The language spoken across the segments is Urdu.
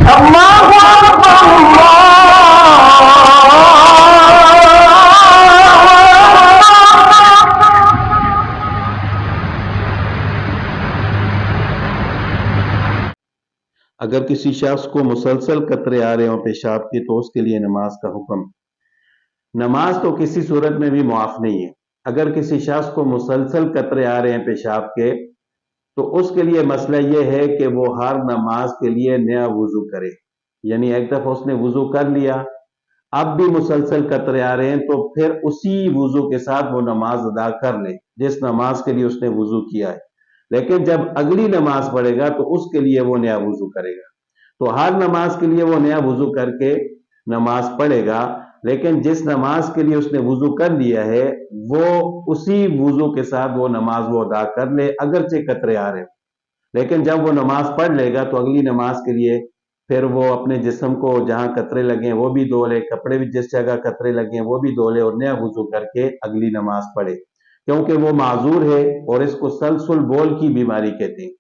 اللہ اکبر اگر کسی شخص کو مسلسل قطرے آ رہے ہوں پیشاب کے تو اس کے لیے نماز کا حکم۔ نماز تو کسی صورت میں بھی معاف نہیں ہے۔ اگر کسی شخص کو مسلسل قطرے آ رہے ہیں پیشاب کے تو اس کے لیے مسئلہ یہ ہے کہ وہ ہر نماز کے لیے نیا وضو کرے، یعنی ایک دفعہ اس نے وضو کر لیا، اب بھی مسلسل قطرے آ رہے ہیں تو پھر اسی وضو کے ساتھ وہ نماز ادا کر لے جس نماز کے لیے اس نے وضو کیا ہے۔ لیکن جب اگلی نماز پڑھے گا تو اس کے لیے وہ نیا وضو کرے گا۔ تو ہر نماز کے لیے وہ نیا وضو کر کے نماز پڑھے گا، لیکن جس نماز کے لیے اس نے وضو کر لیا ہے وہ اسی وضو کے ساتھ وہ نماز وہ ادا کر لے، اگرچہ قطرے آ رہے ہیں۔ لیکن جب وہ نماز پڑھ لے گا تو اگلی نماز کے لیے پھر وہ اپنے جسم کو جہاں قطرے لگے ہیں وہ بھی دھو لے، کپڑے بھی جس جگہ قطرے لگے ہیں وہ بھی دھو لے اور نیا وضو کر کے اگلی نماز پڑھے، کیونکہ وہ معذور ہے اور اس کو سلسل بول کی بیماری کہتے ہیں۔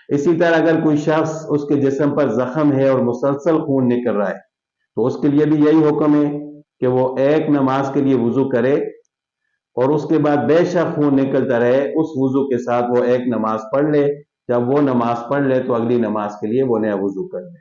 اسی طرح اگر کوئی شخص اس کے جسم پر زخم ہے اور مسلسل خون نکل رہا ہے تو اس کے لیے بھی یہی حکم ہے کہ وہ ایک نماز کے لیے وضو کرے اور اس کے بعد بے شک خون نکلتا رہے، اس وضو کے ساتھ وہ ایک نماز پڑھ لے، جب وہ نماز پڑھ لے تو اگلی نماز کے لیے وہ نیا وضو کر لے۔